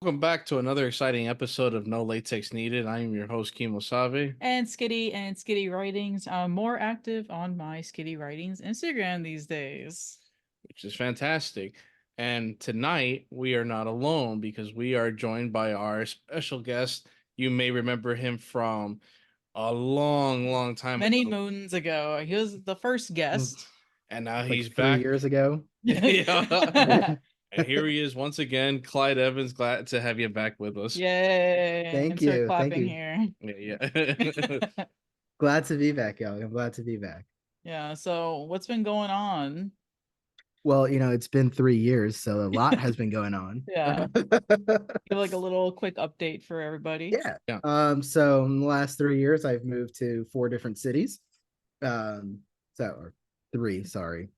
welcome back to another exciting episode of No Latex Needed. I am your host, Kemosabe, And Skittie Writings. I'm more active on my Skittie Writings Instagram these days. which is fantastic. And tonight we are not alone because we are joined by our special guest. You may remember him from a long, long time Many ago. moons ago, he was the first guest. And now Like he's 3 years back. ago. Yeah. And here he is once again, Clyde Evans. Glad to have you back with us. Yay! Thank Insert you. Thank clapping you. here. Yeah. Glad to be back, y'all. I'm glad to be back. Yeah. So what's been going on? Well, it's been 3 years, so a lot has been going on. Yeah. Give like a little quick update for everybody. Yeah. Yeah. So in the last 3 years, I've moved to 4 different cities. Or three, sorry.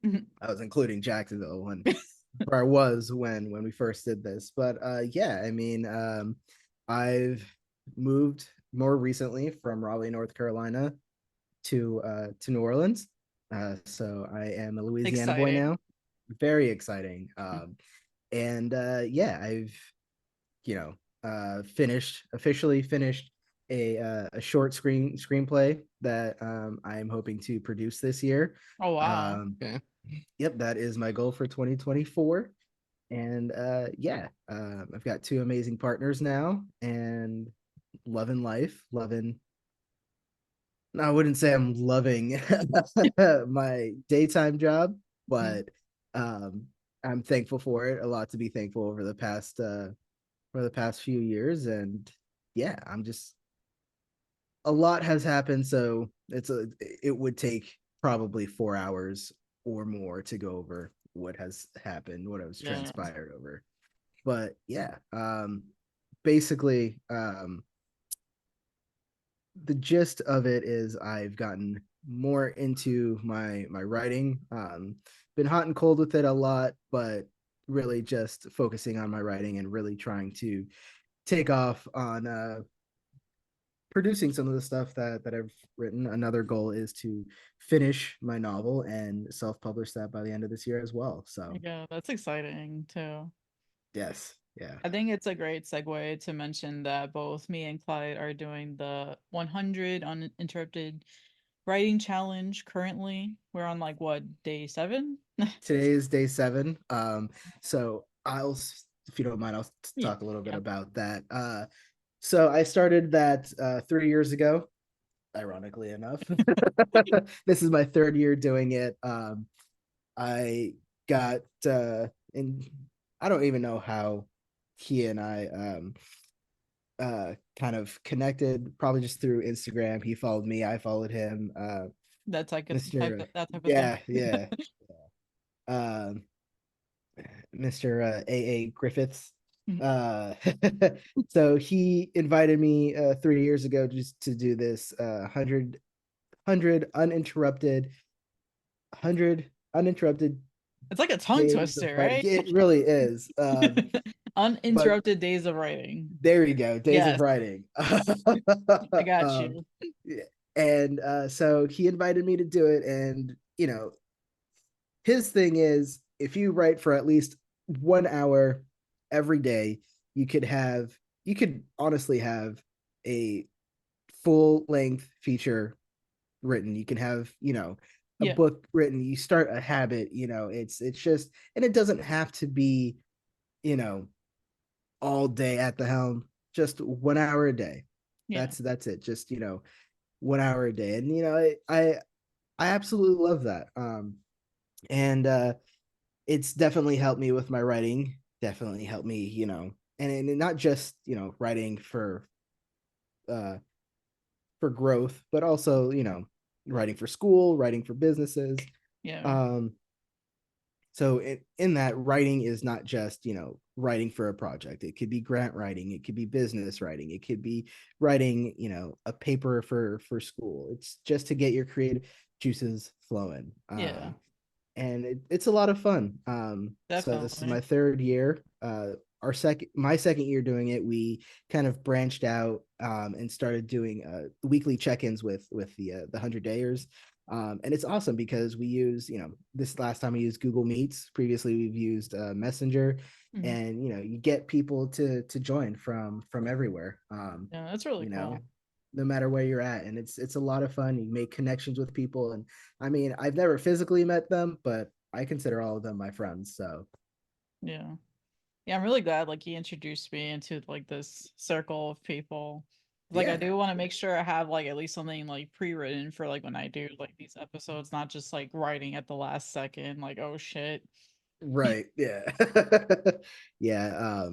I was including Jacksonville where I was when we first did this. But yeah, I've moved more recently from Raleigh, North Carolina to New Orleans. So I am a Louisiana boy Exciting. now. Very exciting. And yeah, I've officially finished a short screenplay that I'm hoping to produce this year. Oh wow. Okay. Yep, that is my goal for 2024. And yeah, I've got two amazing partners now and loving life, loving. I wouldn't say I'm loving my daytime job, but I'm thankful for it. A lot to be thankful for the past few years, and yeah, I'm just a lot has happened, so it would take probably 4 hours or more to go over what has happened, what has Yeah. transpired over. But yeah, basically, the gist of it is I've gotten more into my writing. Been hot and cold with it a lot, but really just focusing on my writing and really trying to take off on producing some of the stuff that I've written. Another goal is to finish my novel and self-publish that by the end of this year as well. So Yeah, that's exciting too. yes, yeah. I think it's a great segue to mention that both me and Clyde are doing the 100 uninterrupted writing challenge currently. We're on like what, day 7? Today is day 7. So if you don't mind, I'll Yeah. talk a little bit Yeah. about that. So I started that 3 years ago, ironically enough. This is my third year doing it. I got and I don't even know how he and I kind of connected, probably just through Instagram. He followed me, I followed him. That's like a Mr. that type of thing. Yeah, yeah. Um Mr. A. Griffiths. Mhm. Uh, so he invited me 3 years ago just to do this 100 uninterrupted It's like a tongue days of twister, writing. right? It really is. But Uninterrupted days of writing. there you go, days of Yes, writing. I got um, you. and so he invited me to do it, and his thing is if you write for at least 1 hour every day, you could honestly have a full length feature written. You can have, a Yeah, book written. You start a habit, it's just, and it doesn't have to be, you know, all day at the helm, just 1 hour a day. yeah, That's it. Just, 1 hour a day. And I absolutely love that. And it's definitely helped me with my writing, definitely helped me, and not just, writing uh for growth, but also, writing for school, writing for businesses. yeah, um so in that, writing is not just, writing for a project. It could be grant writing, it could be business writing, it could be writing, a paper for school. It's just to get your creative juices flowing. yeah, And it's a lot of fun. So this is definitely. my third year. My second year doing it, we kind of branched out and started doing weekly check-ins with the 100 dayers. And it's awesome because we use, this last time we used Google Meets. Previously, we've used Messenger, Mhm. and you get people to join from everywhere. Yeah, that's really You know, cool. no matter where you're at, and it's a lot of fun. You make connections with people, and I mean, I've never physically met them, but I consider all of them my friends. So Yeah. Yeah, I'm really glad like he introduced me into like this circle of people. Like I yeah, do want to make sure I have like at least something like pre-written for like when I do like these episodes, not just like writing at the last second, like oh shit. right, yeah, yeah.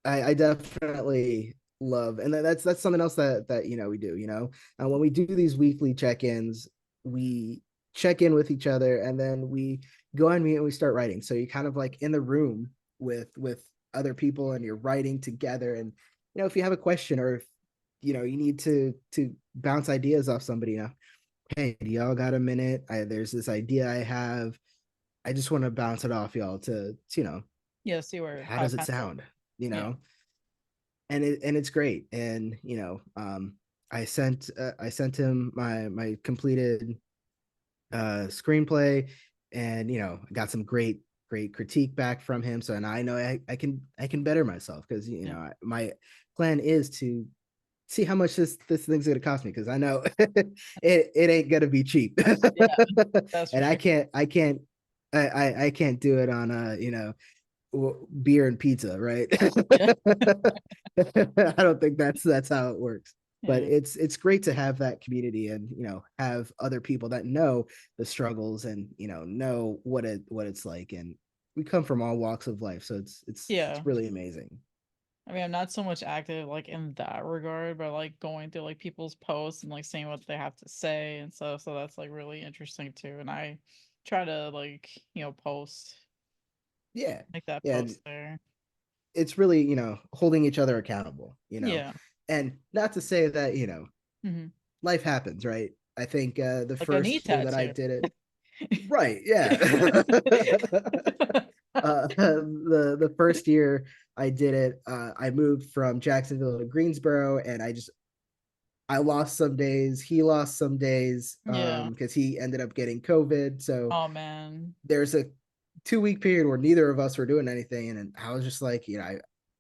I definitely love, and that's something else that we do. When we do these weekly check-ins, we check in with each other, and then we go on mute and we start writing. So you're kind of like in the room with other people, and you're writing together. And if you have a question, or if you need to bounce ideas off somebody, hey, do y'all got a minute? There's this idea I have. I just want to bounce it off y'all to Yeah, see where how how it does it pans out. sound? You Yeah. know, and it's great. And I sent him my completed screenplay, and I got some great critique back from him. So, and I know I can better myself, because Yeah. my plan is to see how much this thing's gonna cost me, because I know it ain't gonna be cheap. Yeah, that's for And I sure. can't I can't do it on beer and pizza, right? Yeah. I don't think that's how it works. But Yeah. it's great to have that community, and have other people that know the struggles, and know what it's like. And we come from all walks of life, so it's Yeah. really amazing. I mean, I'm not so much active like in that regard, but like going through like people's posts and like seeing what they have to say and stuff. So that's like really interesting too. And I try to like, post Yeah, like that yeah. post there. It's really holding each other accountable. Yeah. And not to say that Hmm. life happens, right? I think the Like a knee first year that I tattoo. did it, right, yeah. The first year I did it, I moved from Jacksonville to Greensboro, and I lost some days. He lost some days, Yeah. because he ended up getting COVID. So Oh man. there's a 2 week period where neither of us were doing anything, and I was just like,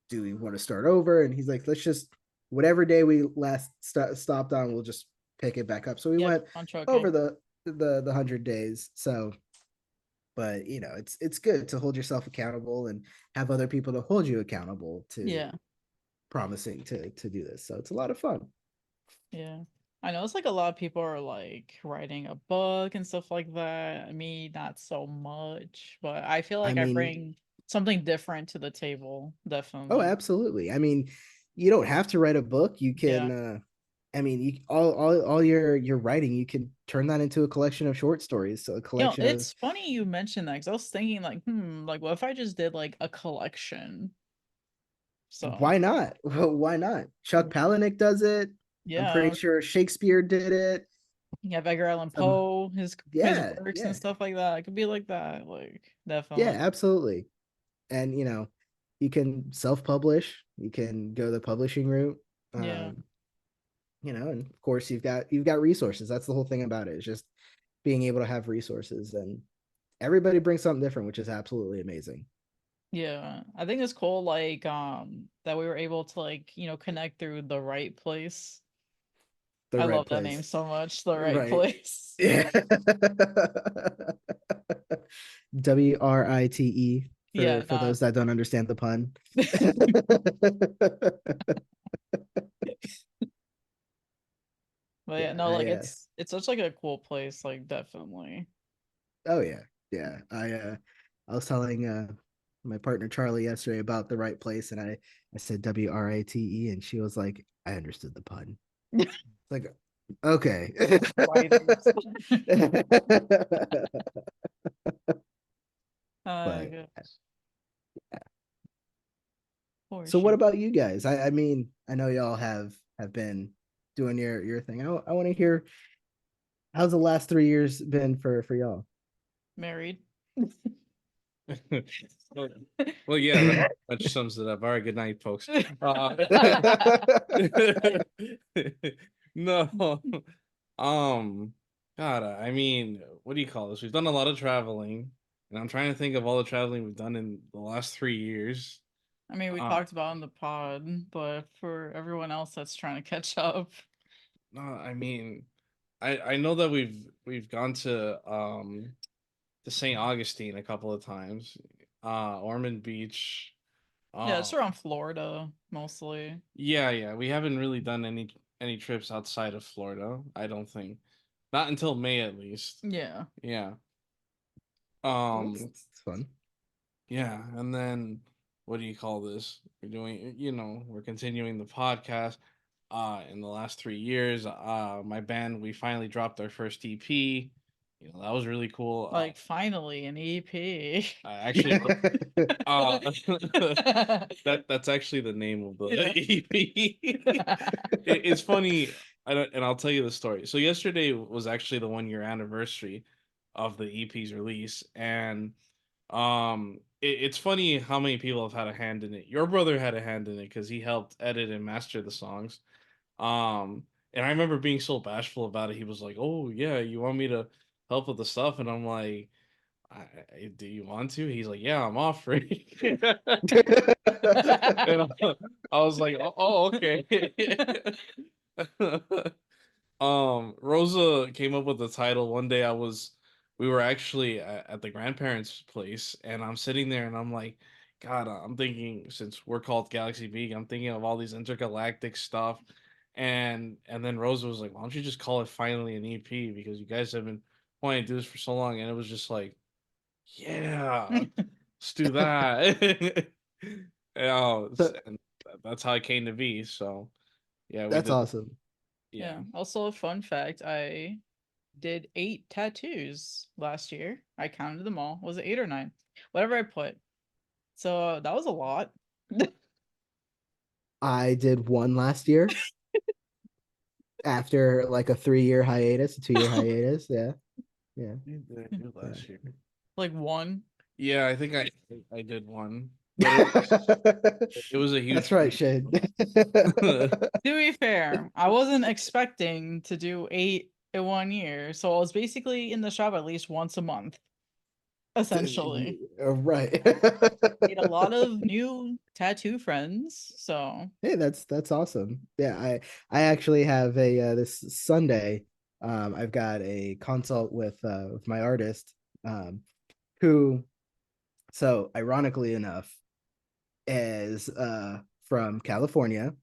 do we want to start over? And he's like, let's just, whatever day we last stopped on, we'll just pick it back up. So we Yep. went On over trucking. the 100 days. So, but it's good to hold yourself accountable, and have other people to hold you accountable to Yeah. promising to do this. So it's a lot of fun. Yeah. I know it's like a lot of people are like writing a book and stuff like that. Me, not so much, but I feel I like I mean, bring something different to the table, oh, definitely. absolutely. I mean, you don't have to write a book. You Yeah. can I mean, all your writing, you can turn that into a collection of short stories. So a collection of, It's funny you mentioned that because I was thinking like, like what if I just did like a collection? So why not? Why not? Chuck Palahniuk does it. I'm pretty yeah, sure Shakespeare did it. you have Edgar Allan Um, Poe, his yeah, works and yeah, stuff like that. It could be like that, like yeah, definitely. absolutely. And you can self-publish. You can go the publishing route. Yeah, Um, and of course you've got resources. That's the whole thing about it. It's just being able to have resources, and everybody brings something different, which is absolutely amazing. yeah. I think it's cool, like that we were able to like connect through the right place. The I right love that name place. so much. The right Right. place. Yeah. WRITE, Yeah, for not. those that don't understand the pun. But yeah, Yeah, no, like it's such like a cool place, like definitely. oh yeah. Yeah. I was telling my partner Charlie yesterday about the right place, and I said WRITE, and she was like, I understood the pun. Like, okay. Writers. But Gosh, for so what sure. about you guys? I mean, I know y'all have been doing your thing. I want to hear, how's the last 3 years been for y'all? Married. well, well, yeah, that much sums it up. All right, good night, folks. No, um, God, I mean, what do you call this? We've done a lot of traveling, and I'm trying to think of all the traveling we've done in the last 3 years. I mean, we Uh, talked about it in the pod, but for everyone else that's trying to catch up, no, I mean, I know that we've gone to St. Augustine a couple of times, Ormond Beach. yeah, it's Um, around Florida mostly. yeah, we haven't really done any trips outside of Florida. I don't think, not until May at least. Yeah. Yeah. Well, it's fun. Yeah, and then what do you call this? We're doing, we're continuing the podcast. In the last 3 years, my band, we finally dropped our first EP. That was really cool. Like finally an EP. Actually, uh, that's actually the name of the Yeah. EP. It's funny, and I'll tell you the story. So yesterday was actually the 1 year anniversary of the EP's release, and it's funny how many people have had a hand in it. Your brother had a hand in it because he helped edit and master the songs. And I remember being so bashful about it. He was like, "Oh yeah, you want me to help with the stuff?" And I'm like, "Do you want to?" He's like, "Yeah, I'm offering." And I was like, "Oh, okay." Rosa came up with the title one day. We were actually at the grandparents' place, and I'm sitting there, and I'm like, God, I'm thinking, since we're called Galaxy Beak, I'm thinking of all these intergalactic stuff, and then Rosa was like, why don't you just call it finally an EP, because you guys have been wanting to do this for so long, and it was just like, yeah, let's do that. And that's how it came to be. So yeah, we That's did. awesome. Yeah. Yeah. Also, a fun fact: I did 8 tattoos last year. I counted them all. Was it 8 or 9? Whatever I put. So that was a lot. I did one last year after like a 3 year hiatus, a 2 year hiatus. Yeah. Yeah. You did do last year. Like one. Yeah, I think I did one, but it was a huge That's right, feat. Shane. To be fair, I wasn't expecting to do 8 in 1 year, so I was basically in the shop at least once a month, essentially. Right. Made a lot of new tattoo friends, so Hey, that's awesome. Yeah, I actually have a this Sunday, I've got a consult with my artist, who, so ironically enough, is from California,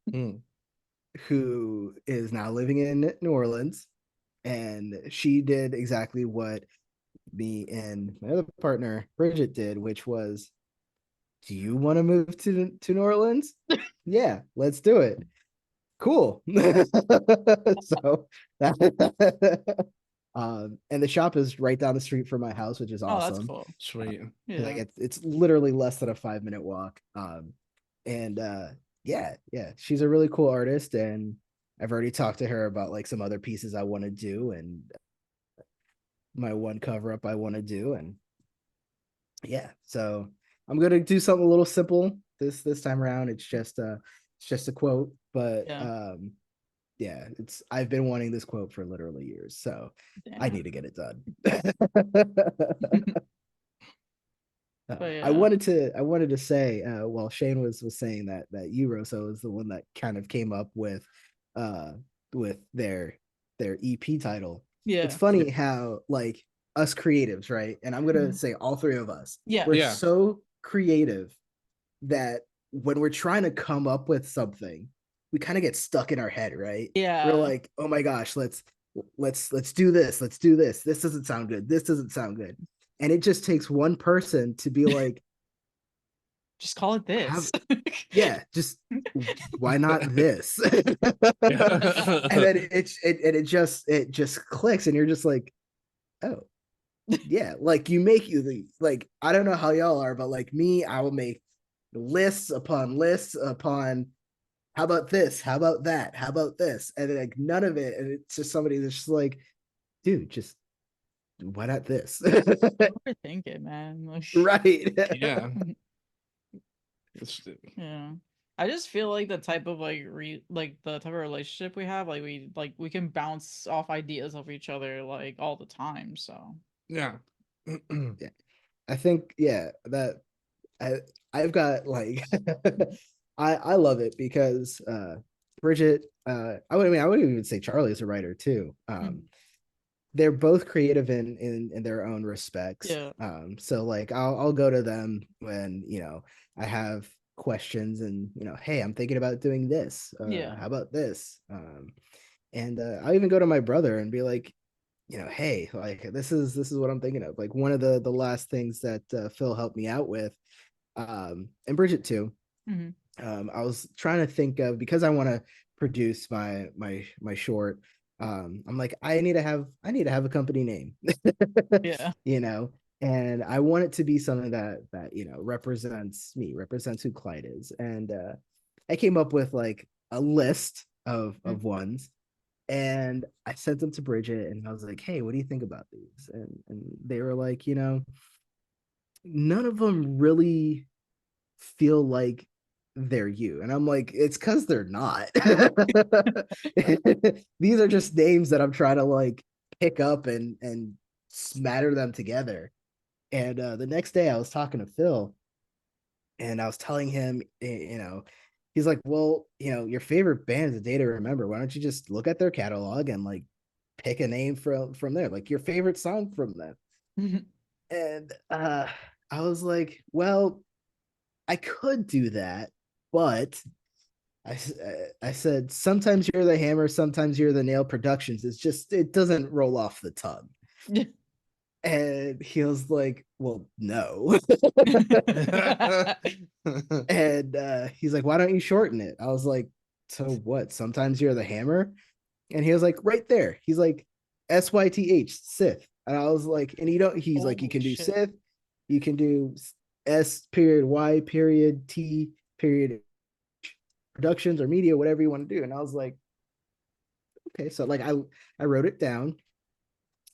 Mm. who is now living in New Orleans, and she did exactly what me and my other partner Bridget did, which was, do you want to move to New Orleans? Yeah, let's do it. Cool. So and the shop is right down the street from my house, which is oh, that's awesome. cool. Sweet. Like Yeah. it's literally less than a 5 minute walk. And yeah, she's a really cool artist, and I've already talked to her about like some other pieces I want to do, and my one cover up I want to do, and yeah, so I'm gonna do something a little simple this time around. It's just a quote, but Yeah. yeah, I've been wanting this quote for literally years, so I Damn. need to get it done. But I yeah. wanted to say, while Shane was saying that Euroso is the one that kind of came up uh with their EP title. It's Yeah. funny how like us creatives, right? And I'm gonna say all three of us, Yeah. we're Yeah. so creative that when we're trying to come up with something, we kind of get stuck in our head, right? We're Yeah. like, oh my gosh, let's do this, let's do this. This doesn't sound good. This doesn't sound good. And it just takes one person to be like, Just call it have this. yeah, just why not this? And then it just clicks, and you're just like, oh yeah, like like, I don't know how y'all are, but like me, I will make lists upon lists upon, how about this, how about that, how about this, and then like none of it, and it's just somebody that's just like, dude, just why not this? Overthink it, man. Like, Right. Yeah. yeah. I just feel like the type of like the type of relationship we have, we can bounce off ideas of each other like all the time. So Yeah. Yeah. I think that I I've got like I love it because Bridget I would even say Charlie's a writer too. mhm. They're both creative in their own respects. Yeah. So like I'll go to them when, I have questions and, hey, I'm thinking about doing this. Yeah. How about this? And I'll even go to my brother and be like, hey, like this is what I'm thinking of. Like one of the last things that Phil helped me out with, and Bridget too. Hmm. I was trying to think of, because I want to produce my short. I'm like, I need to have a company name, Yeah. you know, and I want it to be something that represents me, represents who Clyde is, and I came up with like a list of ones, and I sent them to Bridget, and I was like, hey, what do you think about these? And they were like, none of them really feel like they're you. And I'm like, it's because they're not. These are just names that I'm trying to like pick up and smatter them together. And the next day I was talking to Phil, and I was telling him, he's like, well, your favorite band is A Day to Remember. Why don't you just look at their catalog and like pick a name from there, like your favorite song from them? And I was like, well, I could do that, but I, I said, sometimes you're the hammer, sometimes you're the nail. Productions. It doesn't roll off the tongue. And he was like, well, no. And he's like, why don't you shorten it? I was like, so what? Sometimes you're the hammer? And he was like, right there. He's like, SYTH, Sith. And I was like, and he's like, you Holy can do shit. Sith, you can do S period Y period T period productions or media, whatever you want to do. And I was like, okay. So like I wrote it down,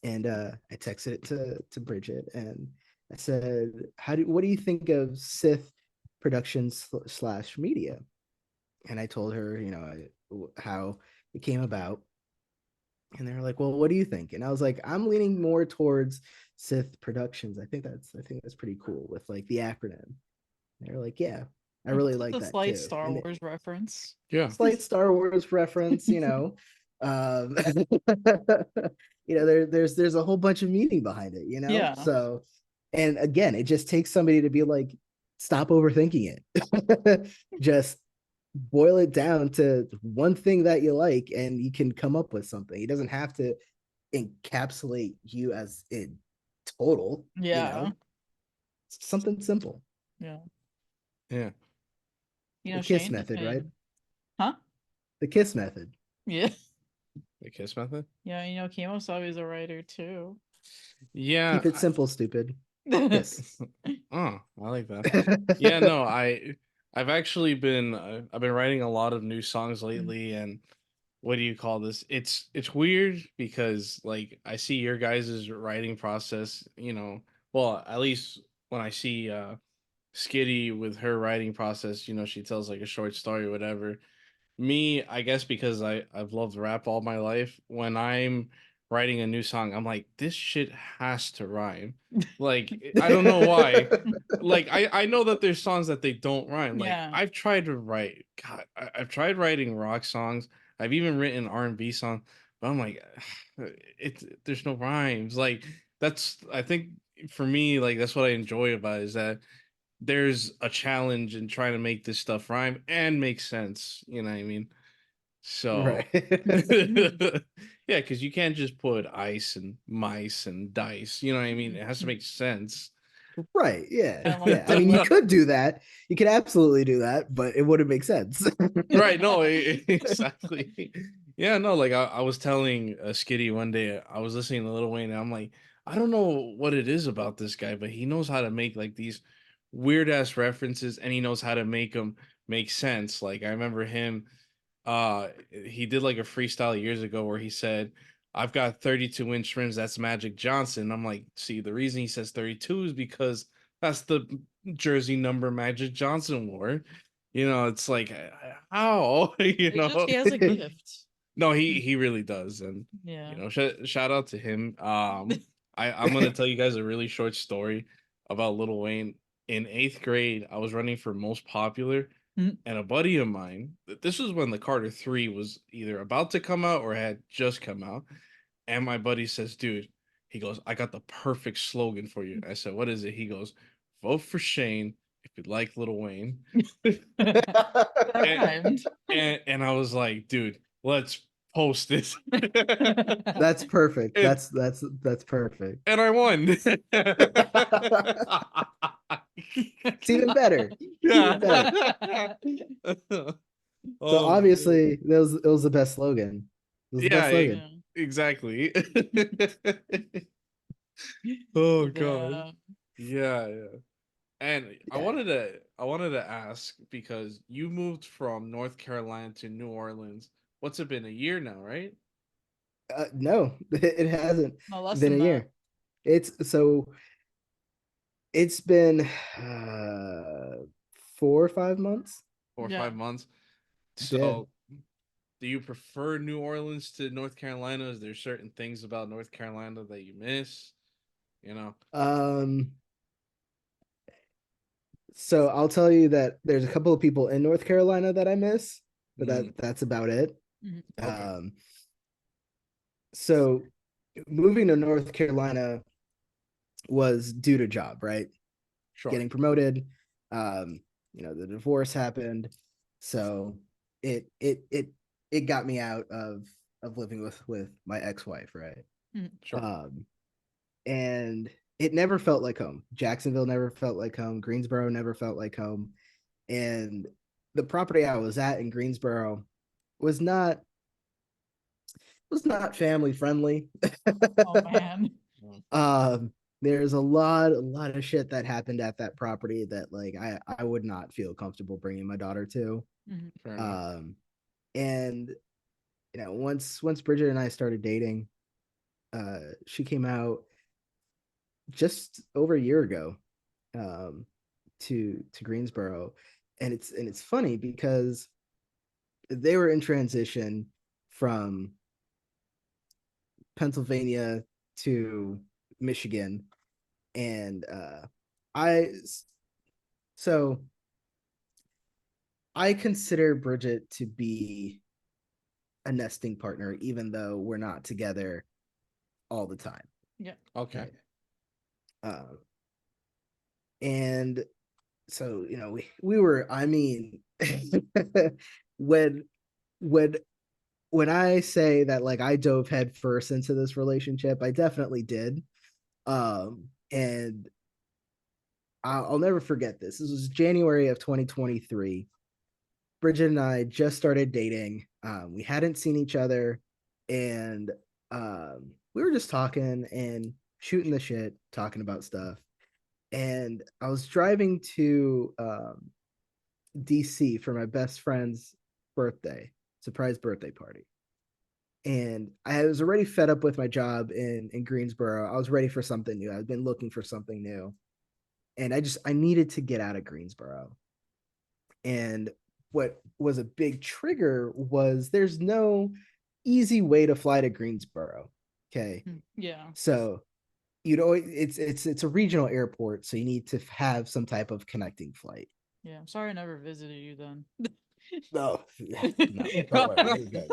and I texted it to Bridget, and I said, what do you think of Sith productions slash media? And I told her, how it came about. And they were like, well, what do you think? And I was like, I'm leaning more towards Sith Productions. I think that's pretty cool with like the acronym. And they're like, yeah, I really With like a that slight too. Star And Wars Yeah. slight Star Wars reference, Um, there's a whole bunch of meaning behind it. Yeah. So, and again, it just takes somebody to be like, stop overthinking it. Just boil it down to one thing that you like, and you can come up with something. It doesn't have to encapsulate you as in total, Yeah. something simple. Yeah. Yeah. The KISS Shane has method, right? been, huh? The KISS method. Yeah. The kiss method. Yeah, Kemosabe is a writer too. Yeah. Keep it simple, stupid. KISS. Oh, I like that. Yeah, no, I've actually been writing a lot of new songs lately, and what do you call this? It's weird because like I see your guys' writing process, well, at least when I see Skittie with her writing process, she tells like a short story or whatever. Me, I guess because I've loved rap all my life, when I'm writing a new song, I'm like, this shit has to rhyme. Like I don't know why. Like I know that there's songs that they don't rhyme. Like Yeah. I've tried to write, God, I've tried writing rock songs. I've even written R&B songs, but I'm like, there's no rhymes. Like that's, I think, for me, like that's what I enjoy about it, is that there's a challenge in trying to make this stuff rhyme and make sense. You know what I mean? So, Right. yeah, because you can't just put ice and mice and dice. You know what I mean? It has to make sense. Right. Yeah. And like Yeah. I the mean, you le- could do that. You could absolutely do that, but it wouldn't make sense. Right? No, exactly. Yeah, no. Like I was telling Skitty one day, I was listening to Lil Wayne, and I'm like, I don't know what it is about this guy, but he knows how to make like these weird ass references, and he knows how to make them make sense. Like I remember him, he did like a freestyle years ago where he said, I've got 32-inch rims, that's Magic Johnson. I'm like, see, the reason he says 32 is because that's the jersey number Magic Johnson wore. It's like how He has a gift. No, he really does, and Yeah. shout out to him. I'm gonna tell you guys a really short story about Lil Wayne. In 8th grade, I was running for most popular, Mm. and a buddy of mine. This was when the Carter 3 was either about to come out or had just come out, and my buddy says, "Dude," he goes, "I got the perfect slogan for you." I said, "What is it?" He goes, "Vote for Shane if you like Lil Wayne." That and, rhymed. and I was like, "Dude, let's post this." That's perfect. and, That's perfect. and I won. It's even better. Yeah. Even better. So Oh man. obviously, it was the best slogan. It was the best Yeah, slogan. exactly. Oh god. Yeah. Yeah, yeah. And Yeah. I wanted to ask because you moved from North Carolina to New Orleans. What's it been, a year now, right? No, it hasn't No, less been a than that. year. It's been 4 or 5 months. 4 or 5 months. Yeah. So, do you prefer New Orleans to North Carolina? Is there certain things about North Carolina that you miss? You know? Um. So I'll tell you that there's a couple of people in North Carolina that I miss, but Mm, that's about it. Mhm. okay, Um. So moving to North Carolina was due to job, right? sure. Getting promoted. Um, the divorce happened, so it got me out of living with my ex-wife, right? Mhm. Sure. Um, and it never felt like home. Jacksonville never felt like home. Greensboro never felt like home. And the property I was at in Greensboro was not family friendly. Oh man. Mm, um, there's a lot of shit that happened at that property that like I would not feel comfortable bringing my daughter to. Mhm. fair enough. Um, and once Bridget and I started dating, she came out just over a year ago, um, to Greensboro, and it's funny because they were in transition from Pennsylvania to Michigan, and I so I consider Bridget to be a nesting partner, even though we're not together all the time. Yeah. Okay. Okay. Um, and so we were. I mean, when when when I say that like I dove head first into this relationship, I definitely did. And I'll never forget this. This was January of 2023. Bridget and I just started dating. We hadn't seen each other, and we were just talking and shooting the shit, talking about stuff. And I was driving to DC for my best friend's birthday, surprise birthday party. And I was already fed up with my job in Greensboro. I was ready for something new. I've been looking for something new, and I needed to get out of Greensboro. And what was a big trigger was there's no easy way to fly to Greensboro. Okay, Yeah. so it's a regional airport, so you need to have some type of connecting flight. Yeah. I'm sorry I never visited you then. No, no, don't worry, you're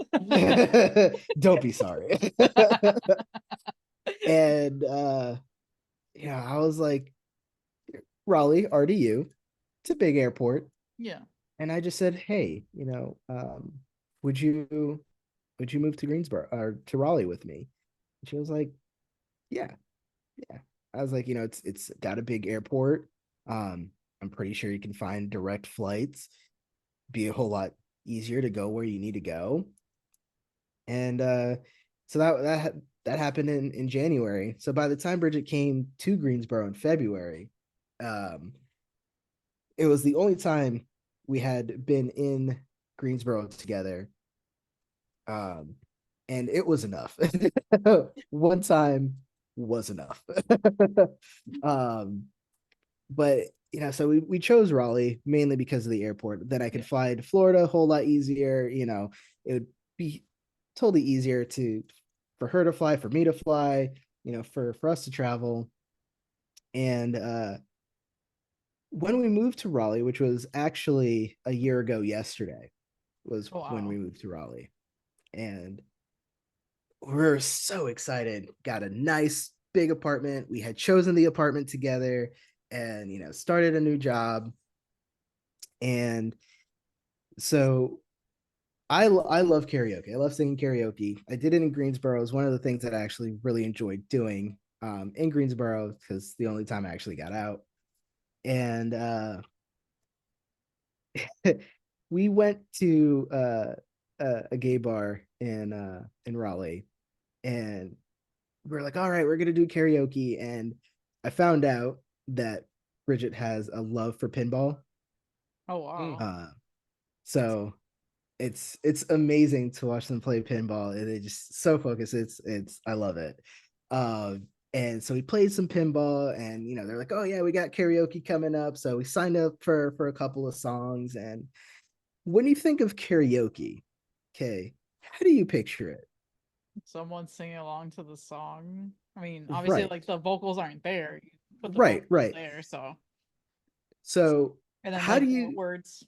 good. Don't be sorry. And I was like, Raleigh, RDU, it's a big airport. Yeah. And I just said, hey, would you move to Greensboro or to Raleigh with me? And she was like, yeah, yeah. I was like, it's got a big airport. I'm pretty sure you can find direct flights. Be a whole lot easier to go where you need to go. And so that happened in January. So by the time Bridget came to Greensboro in February, um, it was the only time we had been in Greensboro together. Um, and it was enough. One time was enough. um, but so we chose Raleigh mainly because of the airport. Then I could Yeah. fly to Florida a whole lot easier. It would be totally easier for her to fly, for me to fly, for us to travel. And when we moved to Raleigh, which was actually a year ago yesterday, was Oh, when wow. we moved to Raleigh. And we're so excited. Got a nice big apartment. We had chosen the apartment together and, started a new job. And so I love karaoke. I love singing karaoke. I did it in Greensboro. It was one of the things that I actually really enjoyed doing in Greensboro because the only time I actually got out. And we went to a gay bar in Raleigh, and we're like, all right, we're gonna do karaoke. And I found out that Bridget has a love for pinball. Oh, wow. So it's amazing to watch them play pinball. And they just so focused. It's I love it. And so we played some pinball, and they're like, oh yeah, we got karaoke coming up. So we signed up for a couple of songs. And when you think of karaoke, okay, how do you picture it? Someone singing along to the song. I mean, obviously, Right, like the vocals aren't there. You put the right, vocals right. there, so So and then how do like you words.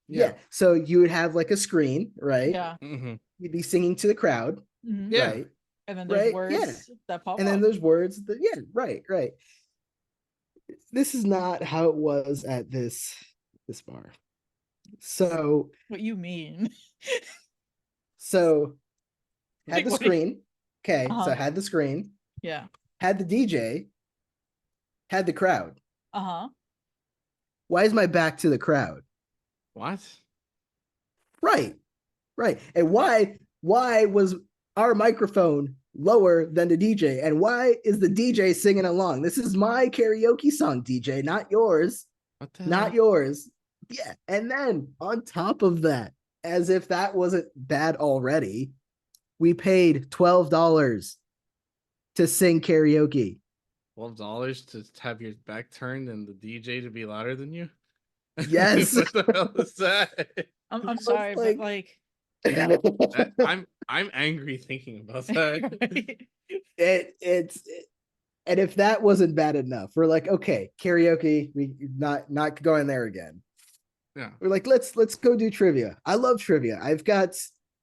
yeah, so you would have like a screen, right? Yeah. Mhm. You'd be singing to the crowd, Hmm. Yeah. right? And then there's Right? Yeah. words that pop And then up. there's words that, yeah, right, right. This is not how it was at this bar. So What you mean? so had Like the what? screen. Okay, so Uh-huh. I had the screen, Yeah. had the DJ, had the crowd. Uh-huh. Why is my back to the crowd? What? Right, right. And why was our microphone lower than the DJ? And why is the DJ singing along? This is my karaoke song, DJ, not yours. What the hell? Not yours. Yeah. And then on top of that, as if that wasn't bad already, we paid $12 to sing karaoke. $12 to have your back turned and the DJ to be louder than you? Yes. What the hell is that? I'm sorry, but like I'm angry thinking about that. right? it's and if that wasn't bad enough, we're like, okay, karaoke, we not going there again. Yeah. We're like, let's go do trivia. I love trivia. I've got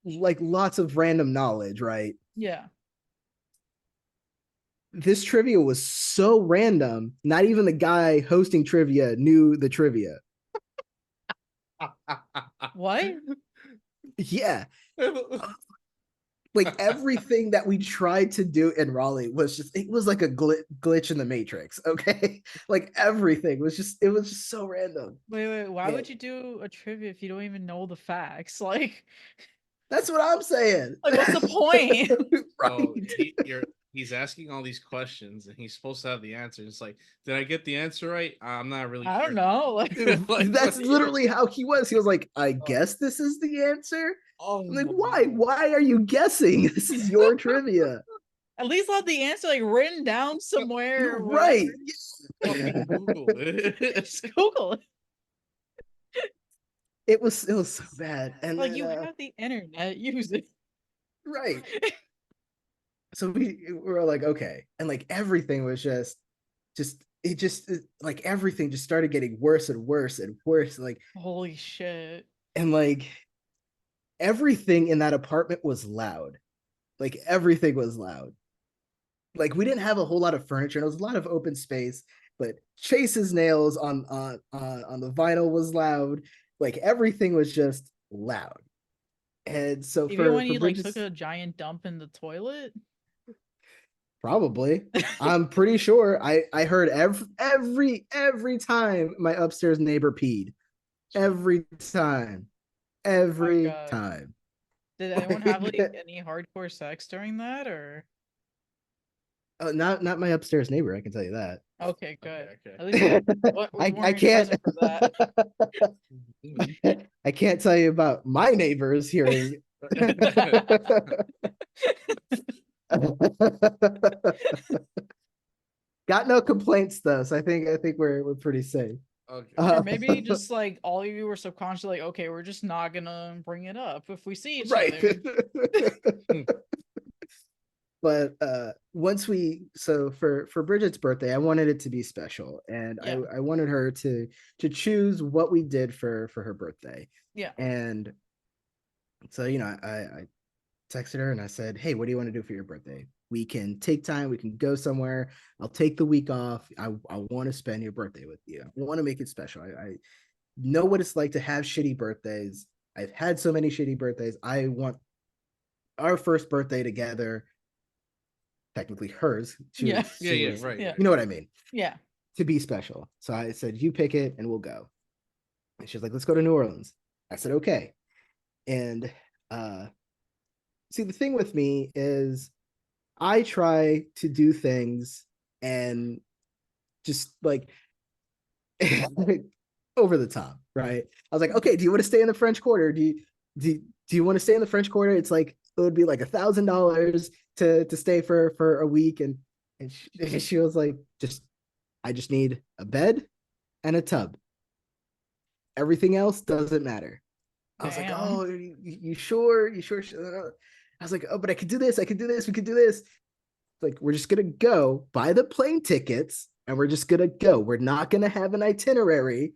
like lots of random knowledge, right? Yeah. This trivia was so random, not even the guy hosting trivia knew the trivia. What? Yeah. Like everything that we tried to do in Raleigh was just, it was like a glitch in the matrix. Okay. Like everything it was just so random. Wait, why Yeah. would you do a trivia if you don't even know the facts? Like That's what I'm saying. what's the point? So Right. he's asking all these questions and he's supposed to have the answer. It's like, did I get the answer right? I'm not really I sure. don't know. Like, Like, That's what? literally how he was. He was like, I Oh, guess this is the answer. oh I'm like, my why? God. Why are you guessing? This is your trivia. at least let the answer like written down somewhere or whatever. Right. Fucking Google it. Just Google it. It was so bad. And Like then you have the internet, use it. right. So we were like, okay. And like everything was like everything just started getting worse and worse and worse. Like, Holy shit. and like everything in that apartment was loud. Like everything was loud. Like we didn't have a whole lot of furniture. And it was a lot of open space, but Chase's nails on the vinyl was loud. Like everything was just loud. And so Even when for you like took Bridges, a giant dump in the toilet. probably. I'm pretty sure I heard every time my upstairs neighbor peed. Every time. My Every God. time. Did anyone have like any hardcore sex during that or Not my upstairs neighbor, I can tell you that. okay, good. Okay. At least you I weren't can't present for that. I can't tell you about my neighbors hearing. Got no complaints though, so I think we're pretty safe. Okay. Or maybe just like all of you were subconsciously like, okay, we're just not gonna bring it up if we see each Right. other. But once for Bridget's birthday, I wanted it to be special, and Yeah. I wanted her to choose what we did for her birthday. Yeah. And so, you know, I texted her and I said, hey, what do you want to do for your birthday? We can take time, we can go somewhere. I'll take the week off. I want to spend your birthday with you. I want to make it special. I know what it's like to have shitty birthdays. I've had so many shitty birthdays. I want our first birthday together, technically hers. Yeah. Right. Yeah. You know what I mean? Yeah. To be special. So I said, you pick it and we'll go. And she's like, let's go to New Orleans. I said, okay. And see, the thing with me is I try to do things and just like over the top, right? I was like, okay, do you want to stay in the French Quarter? Do you want to stay in the French Quarter? It's like it would be like $1,000 to stay for a week, and she was like, I just need a bed and a tub. Everything else doesn't matter. I was like, Damn. oh, you sure? You sure? I was like, oh, but I could do this. I could do this. We could do this. Like, we're just gonna go buy the plane tickets and we're just gonna go. We're not gonna have an itinerary.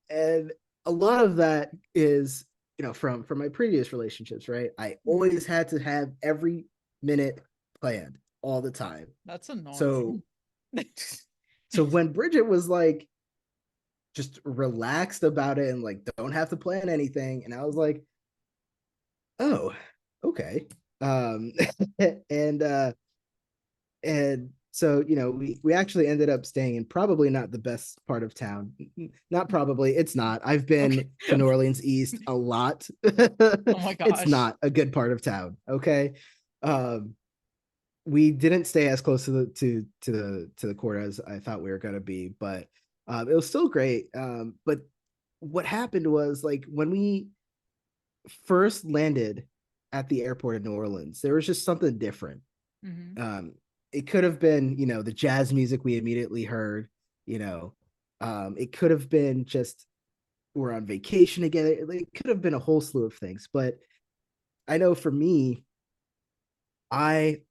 And a lot of that is, you know, from my previous relationships, right? I always had to have every minute planned all the time. That's annoying. So when Bridget was like just relaxed about it and like don't have to plan anything, and I was like, oh, okay. And and so, you know, we actually ended up staying in probably not the best part of town. Not probably, it's not. I've been to New Orleans East a lot. Oh my gosh. It's not a good part of town. Okay. We didn't stay as close to the court as I thought we were gonna be, but it was still great. But what happened was, like, when we first landed at the airport in New Orleans, there was just something different. It could have been, you know, the jazz music we immediately heard, you know, it could have been just we're on vacation together. It could have been a whole slew of things. But I know for me, I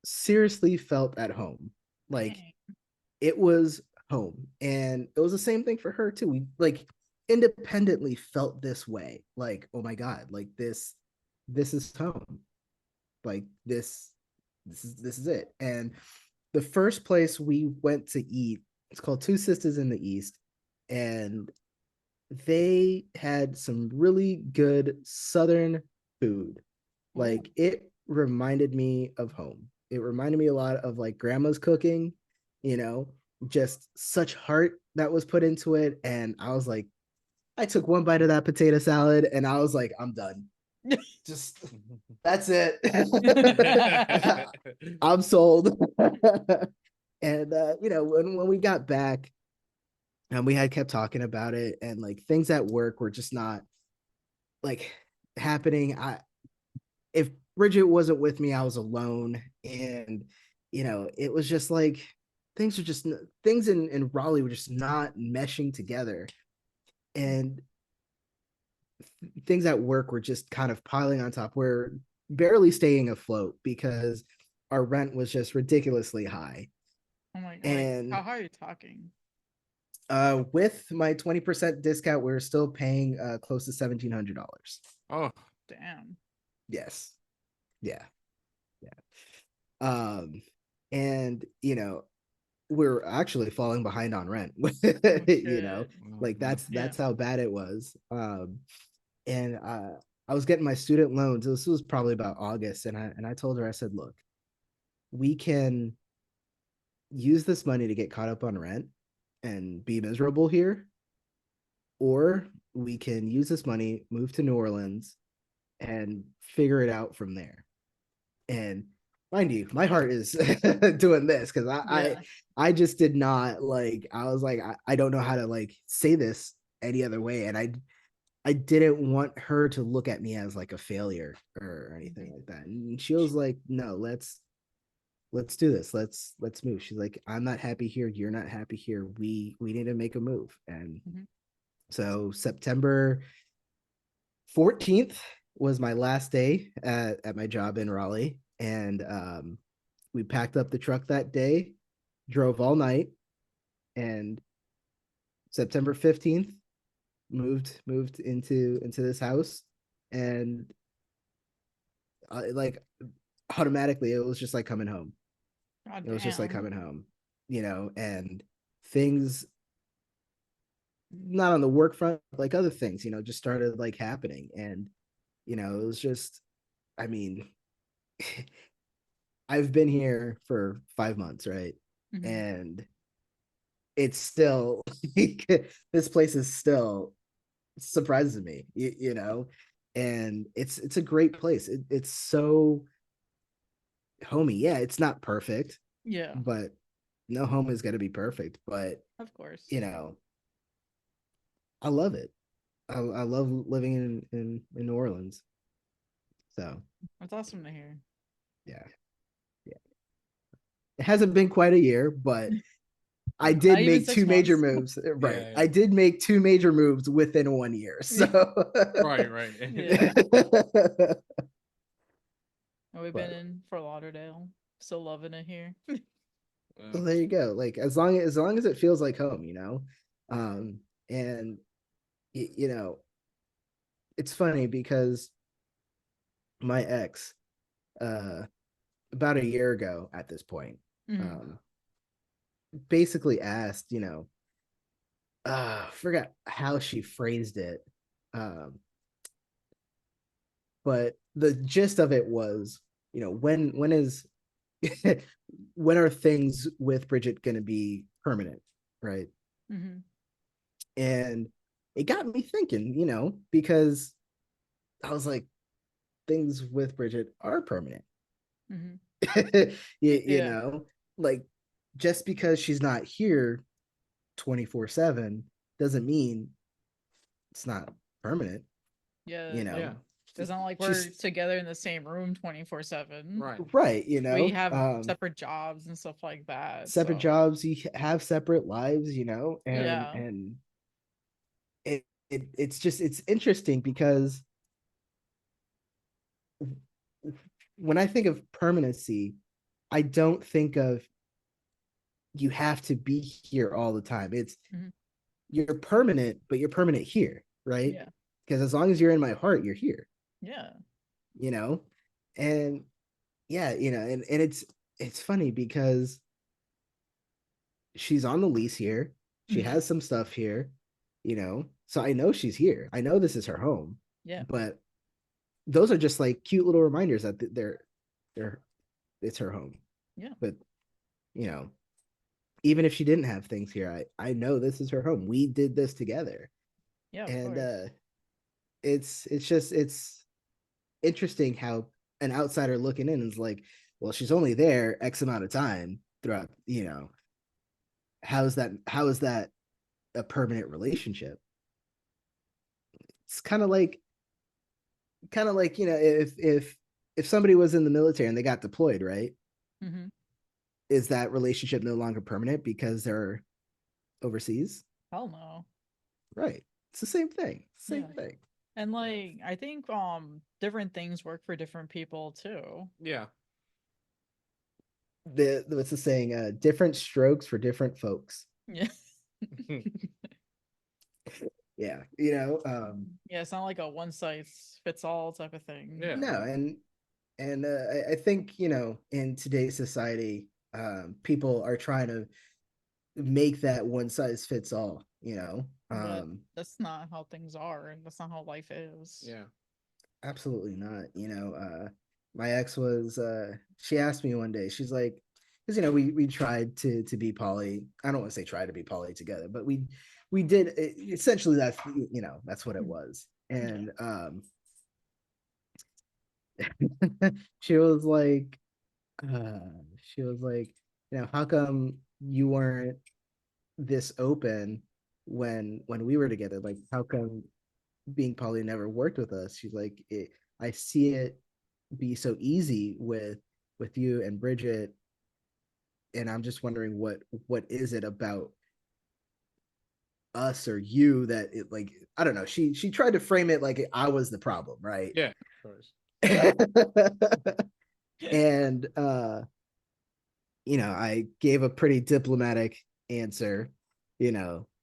seriously felt at home. Like, it was home. And it was the same thing for her too. We like independently felt this way. Like, oh my God, like this is home. Like this is it. And the first place we went to eat, it's called Two Sisters in the East, and they had some really good Southern food. Like, it reminded me of home. It reminded me a lot of like grandma's cooking, you know, just such heart that was put into it. And I was like, I took one bite of that potato salad and I was like, I'm done. Just that's it. I'm sold. And you know, when we got back and we had kept talking about it, and like things at work were just not like happening. If Bridget wasn't with me, I was alone. And you know, it was just like things in Raleigh were just not meshing together. And things at work were just kind of piling on top. We're barely staying afloat because our rent was just ridiculously high. Oh my God. And how high are you talking? With my 20% discount, we're still paying close to $1,700. Oh, Damn. Yes. Yeah. And you know, we're actually falling behind on rent. You know, like that's how bad it was. And I was getting my student loans. This was probably about August, and I told her, I said, look, we can use this money to get caught up on rent and be miserable here, or we can use this money, move to New Orleans, and figure it out from there. And mind you, my heart is doing this because I just did not like. I was like, I don't know how to like say this any other way, and I didn't want her to look at me as like a failure or anything like that. And she was like, no, let's do this. Let's move. She's like, I'm not happy here. You're not happy here. We need to make a move. And so September 14th was my last day at my job in Raleigh. And we packed up the truck that day, drove all night, and September 15th moved into this house. And like automatically it was just like coming home. God It was just like damn. coming home, and things not on the work front, like other things, just started like happening. And, it was just, I mean, I've been here for 5 months, right? And it's still, this place is still surprises me, and it's a great place. It's so homey. Yeah, it's not perfect, Yeah, but no home is going to be perfect. But, of course. I love it. I love living in New Orleans. So That's awesome to hear. yeah, yeah. It hasn't been quite a year, but I Not did even make 6 two major months. moves. Right, Yeah, I did make two major moves within 1 year. So right. Yeah. And we've been but in Fort Lauderdale. Still loving it here. well, there you go. Like as long as it feels like home, and you know, it's funny because my ex, uh, about a year ago at this point, basically asked, forgot how she phrased it, um, but the gist of it was, when is when are things with Bridget going to be permanent, right? And it got me thinking, because I was like, things with Bridget are permanent. you Yeah. know, like just because she's not here 24/7 doesn't mean it's not permanent. Yeah. You know, Yeah. It's not like we're she's together in the same room 24/7. Right. right. We have separate jobs and stuff like that. Separate So jobs, you have separate lives, and yeah. it's interesting because when I think of permanency, I don't think of you have to be here all the time. It's you're permanent, but you're permanent here, right? Yeah. Because as long as you're in my heart, you're here. Yeah. You know, and yeah, and it's funny because she's on the lease here. She has some stuff here, so I know she's here. I know this is her home. Yeah. But those are just like cute little reminders that they're it's her home. Yeah. But even if she didn't have things here, I know this is her home. We did this together. Yeah. And it's interesting how an outsider looking in is like, well, she's only there X amount of time throughout, how is that a permanent relationship? It's kind of like, if somebody was in the military and they got deployed, right? Is that relationship no longer permanent because they're overseas? Hell no. Right. It's the same thing. Same Yeah. thing. And like I think different things work for different people too. Yeah. What's the saying? Different strokes for different folks. Yeah. Yeah. Yeah, it's not like a one size fits all type of thing. Yeah. No, and I think, in today's society, people are trying to make that one size fits all, But that's not how things are, and that's not how life is. Yeah. Absolutely not. My ex was she asked me one day, she's like, because we tried to be poly. I don't want to say try to be poly together, but we did essentially that's what it was. And she was like, uh she was like, how come you weren't this open when we were together? Like, how come being poly never worked with us? She's like, I see it be so easy with you and Bridget, and I'm just wondering what is it about us or you that it like I don't know. She tried to frame it like I was the problem, right? Yeah, of course. And I gave a pretty diplomatic answer,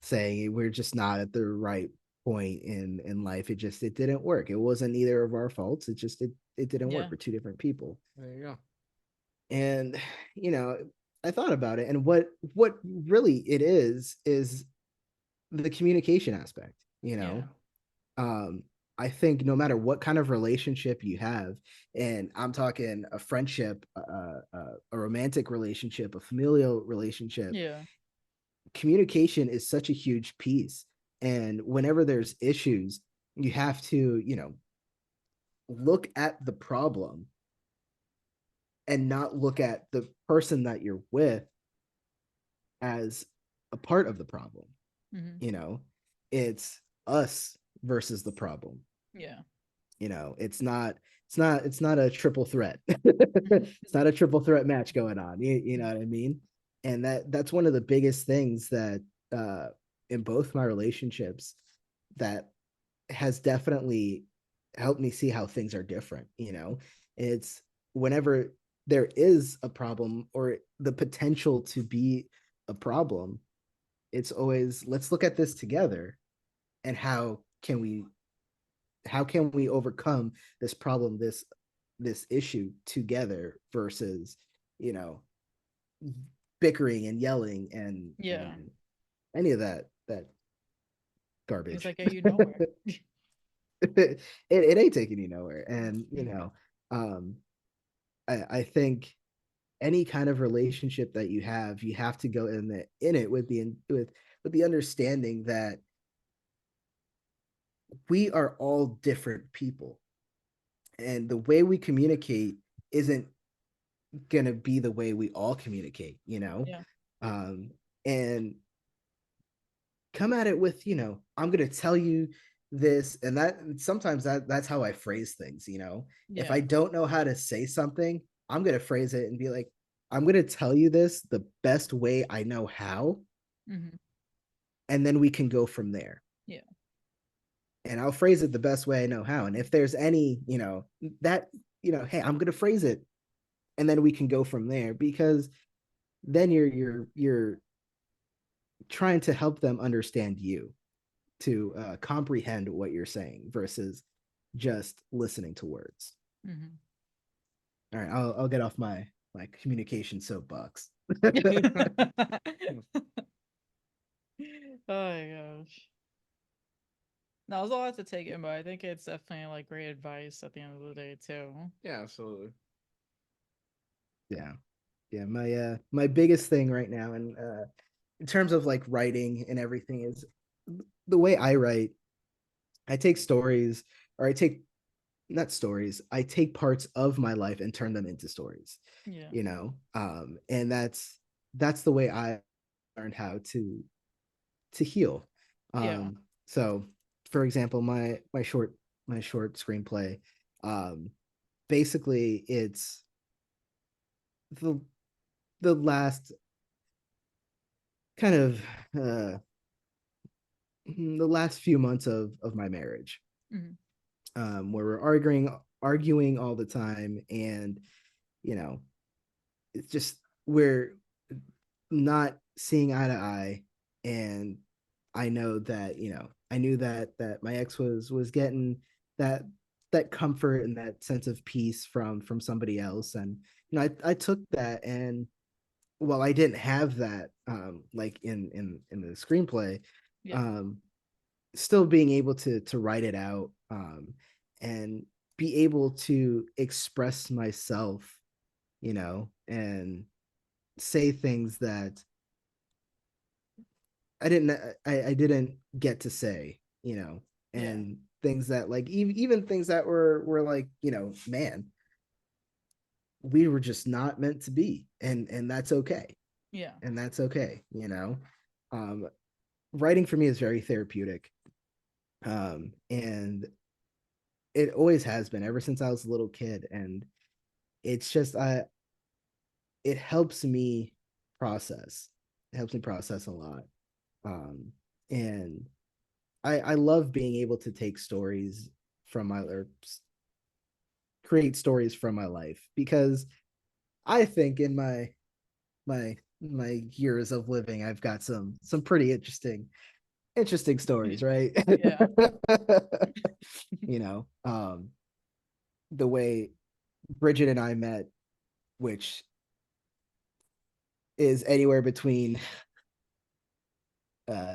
saying we're just not at the right point in life. It didn't work. It wasn't either of our faults. It didn't work. Yeah. We're two different people. There you go. And I thought about it, and what really it is the communication aspect. Yeah. Um, I think no matter what kind of relationship you have, and I'm talking a friendship, a romantic relationship, a familial relationship, Yeah. communication is such a huge piece. And whenever there's issues, you have to, look at the problem and not look at the person that you're with as a part of the problem. Hmm. It's us versus the problem. Yeah. It's not a triple threat. It's not a triple threat match going on. You know what I mean? And that's one of the biggest things that in both my relationships that has definitely helped me see how things are different. It's whenever there is a problem or the potential to be a problem, it's always let's look at this together and how can we overcome this problem, this issue together versus you know bickering and yelling Yeah. and any of that Things garbage. that get you nowhere. It ain't taking you nowhere. And Mhm. um I think any kind of relationship that you have to go in it with the understanding that we are all different people, and the way we communicate isn't gonna be the way we all communicate. Yeah. um and come at it with I'm gonna tell you this and that. Sometimes that's how I phrase things. If I Yeah. don't know how to say something, I'm gonna phrase it and be like, I'm gonna tell you this the best way I know how, Hmm. and then we can go from there. Yeah. And I'll phrase it the best way I know how. And if there's any, that, hey, I'm gonna phrase it, and then we can go from there, because then you're trying to help them understand you, to comprehend what you're saying versus just listening to words. Hmm. All right, I'll get off my communication soapbox. Oh my gosh. No, it's a lot to take in, but I think it's definitely like great advice at the end of the day too. Yeah, absolutely. Yeah, yeah. My biggest thing right now, and in terms of like writing and everything, is the way I write. I take stories, or I take not stories. I take parts of my life and turn them into stories. Yeah. And that's the way I learned how to heal. Yeah. So, for example, my short screenplay, um, basically it's the the last kind of the last few months of my marriage, Hmm. where we're arguing all the time, and you know it's just we're not seeing eye to eye. And I knew that my ex was getting that that comfort and that sense of peace from somebody else. And I took that, and well, I didn't have that like in the screenplay, Yeah. um still being able to write it out, and be able to express myself, and say things that I didn't get to say, Yeah. and things that like even things that were like, man, we were just not meant to be, and that's okay. Yeah. And that's okay. um Writing for me is very therapeutic, and it always has been ever since I was a little kid. And it's just it helps me process. It helps me process a lot. And I love being able to take stories from my or create stories from my life, because I think in my years of living, I've got some pretty interesting stories, right? Yeah. You know, the way Bridget and I met, which is anywhere between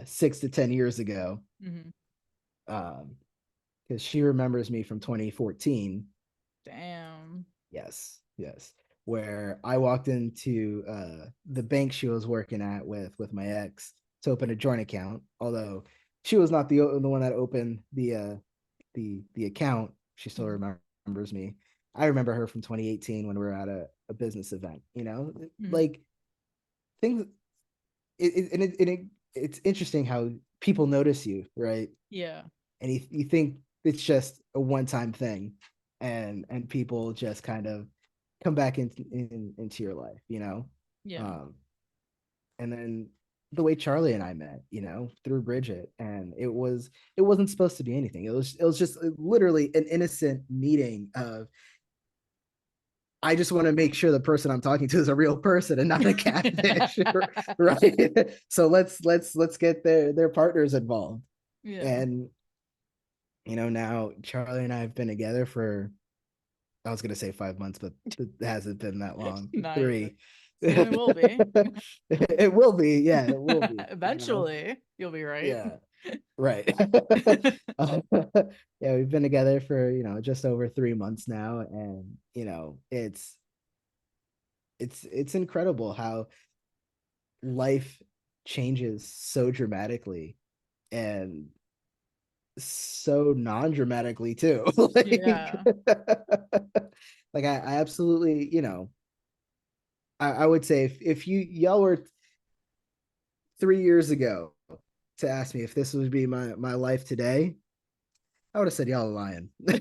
6 to 10 years ago, Hmm. because she remembers me from 2014. Damn. Yes, yes. Where I walked into the bank she was working at with my ex to open a joint account. Although she was not the one that opened the account, she still Hmm. remembers me. I remember her from 2018 when we were at a business event. Hmm. Like things. It's interesting how people notice you, right? Yeah. And you think it's just a one time thing, and people just kind of come back into your life, Yeah. um and then the way Charlie and I met, through Bridget, and it wasn't supposed to be anything. It was just literally an innocent meeting of, I just want to make sure the person I'm talking to is a real person and not a catfish, right? So let's get their partners involved. Yeah. And now Charlie and I have been together for, I was gonna say 5 months, but it hasn't been that long. Not yet. 3. Soon it will be. It will be, yeah, it will be. Eventually, you'll be right. Yeah, right. Yeah, we've been together for just over 3 months now, and it's incredible how life changes so dramatically and so non-dramatically too. like Yeah. like I absolutely, I would say if y'all were 3 years ago to ask me if this would be my life today, I would have said y'all are lying. Yeah.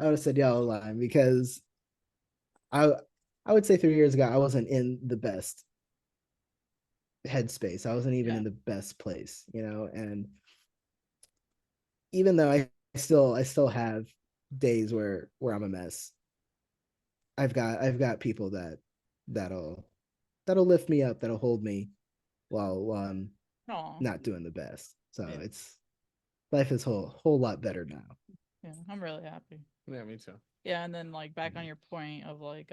I would have said y'all are lying, because I I would say 3 years ago I wasn't in the best headspace. I wasn't even Yeah. in the best place, and even though I still have days where I'm a mess, I've got people that'll that'll lift me up, that'll hold me while I'm Oh, not doing the best. So yeah. it's life is whole lot better now. Yeah. I'm really happy. Yeah, me too. Yeah, and then like back on your point of like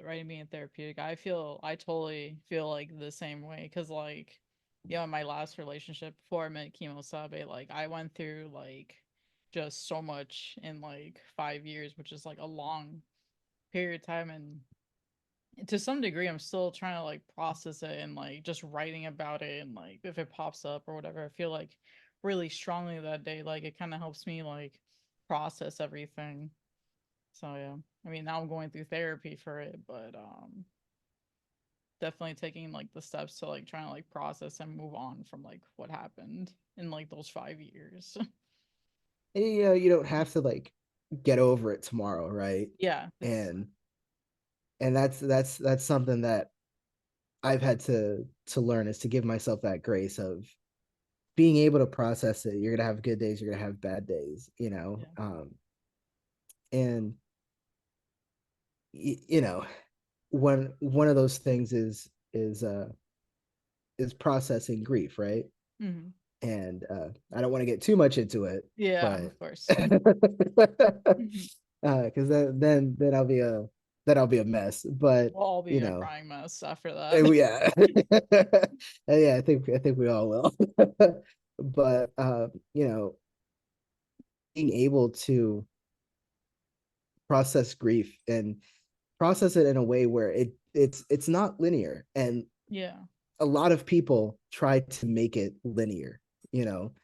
writing being therapeutic, I totally feel like the same way, because like in my last relationship before I met Kemosabe, like I went through like just so much in like 5 years, which is like a long period of time, and to some degree I'm still trying to like process it, and like just writing about it, and like if it pops up or whatever, I feel like really strongly that day, like it kind of helps me like process everything. So yeah, I mean now I'm going through therapy for it, but definitely taking like the steps to like trying to like process and move on from like what happened in like those 5 years. And you don't have to like get over it tomorrow, right? Yeah, it's And that's something that I've had to learn, is to give myself that grace of being able to process it. You're gonna have good days, you're gonna have bad days, yeah. and one of those things is processing grief, right? Hmm. And I don't want to get too much into it, Yeah, but of course. Mhm. because then I'll be a mess. But We'll all be a crying mess after that. yeah, yeah, I think we all will. But being able to process grief and process it in a way where it's not linear, and Yeah. a lot of people try to make it linear. you know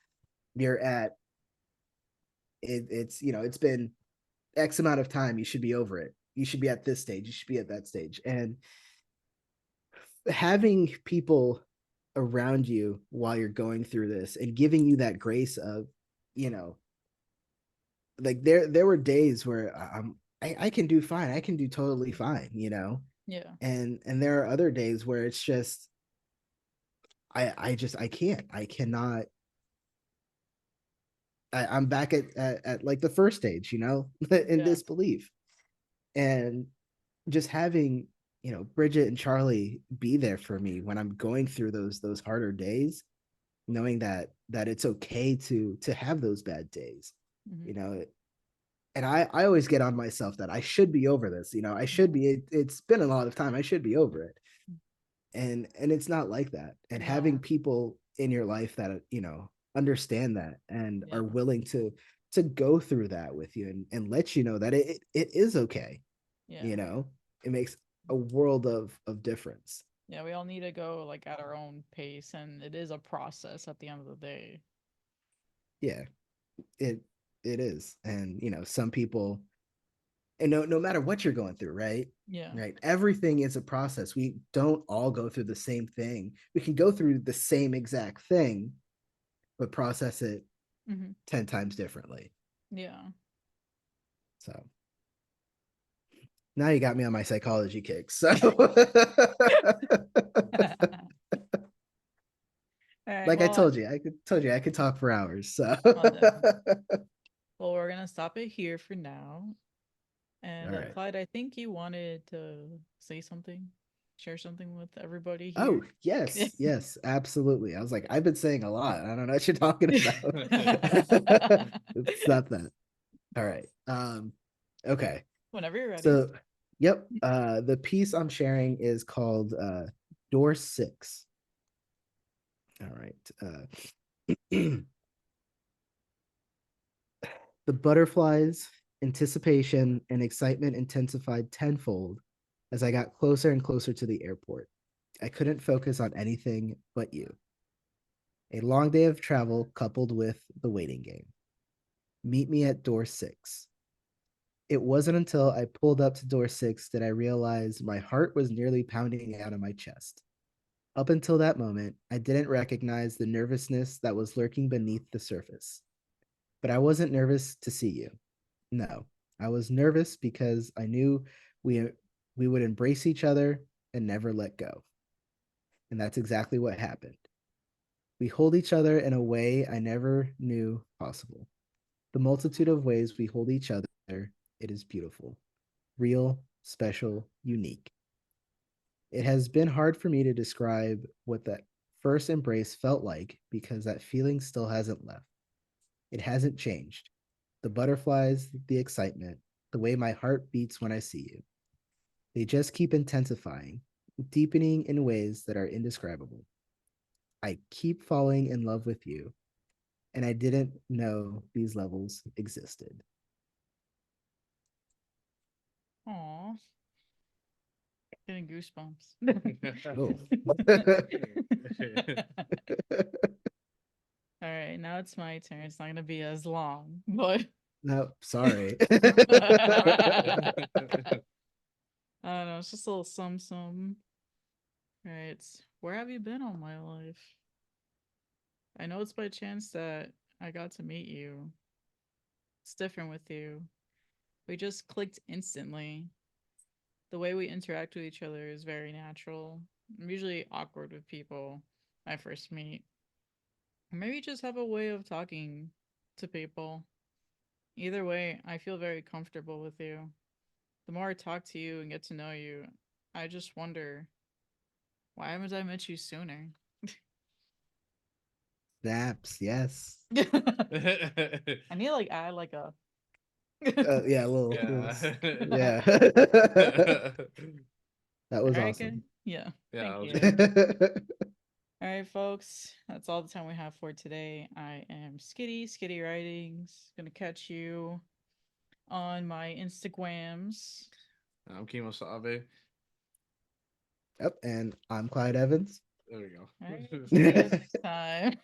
you're at it's been X amount of time, you should be over it, you should be at this stage, you should be at that stage. And having people around you while you're going through this and giving you that grace of, you know like there were days where I can do fine, I can do totally fine. Yeah. And there are other days where it's just I cannot. I'm back at like the first stage, in Yeah. disbelief. And just having, Bridget and Charlie be there for me when I'm going through those harder days, knowing that it's okay to have those bad days, Hmm. you know. And I always get on myself that I should be over this, I should be. It's been a lot of time. I should be over it, and it's not like that. And having No. people in your life that understand that and Yeah. are willing to go through that with you and let you know that it is okay. Yeah. you know it makes a world of difference. Yeah. We all need to go like at our own pace, and it is a process at the end of the day. Yeah, it it is. And some people, and no matter what you're going through, right? Yeah. Right, everything is a process. We don't all go through the same thing. We can go through the same exact thing but process it Hmm. 10 times differently. Yeah. So now you got me on my psychology kick. So All right. like I Well, told you, I could talk for hours. So well, definitely. Well, we're gonna stop it here for now. all And right. Clyde, I think you wanted to say something, share something with everybody Oh, here. Yeah. yes, yes, absolutely. I was like, I've been saying a lot. I don't know what you're talking about. It's not that. All right. Okay. Whenever you're ready. So, yep. The piece I'm sharing is called Door 6. All right. The butterflies, anticipation, and excitement intensified tenfold as I got closer and closer to the airport. I couldn't focus on anything but you. A long day of travel coupled with the waiting game. Meet me at door 6. It wasn't until I pulled up to door 6 that I realized my heart was nearly pounding out of my chest. Up until that moment, I didn't recognize the nervousness that was lurking beneath the surface. But I wasn't nervous to see you. No, I was nervous because I knew we we would embrace each other and never let go. And that's exactly what happened. We hold each other in a way I never knew possible. The multitude of ways we hold each other, it is beautiful, real, special, unique. It has been hard for me to describe what that first embrace felt like because that feeling still hasn't left. It hasn't changed. The butterflies, the excitement, the way my heart beats when I see you. They just keep intensifying, deepening in ways that are indescribable. I keep falling in love with you, and I didn't know these levels existed. Aw, getting goosebumps. Oh. All right, now it's my turn. It's not gonna be as long, but No, sorry. I don't know. It's just a little sum. All right, where have you been all my life? I know it's by chance that I got to meet you. It's different with you. We just clicked instantly. The way we interact with each other is very natural. I'm usually awkward with people I first meet. Or maybe just have a way of talking to people. Either way, I feel very comfortable with you. The more I talk to you and get to know you, I just wonder, why haven't I met you sooner? Snaps, yes. I need to like add like a Yeah, a Yeah. yeah. That was Alright, awesome. good. Yeah. Yeah, Thank that was you. good. All right, folks. That's all the time we have for today. I am Skittie Writings. Gonna catch you on my Instagrams. I'm Kemosabe. Yep, and I'm Clyde Evans. There we All right. go. See you guys next time.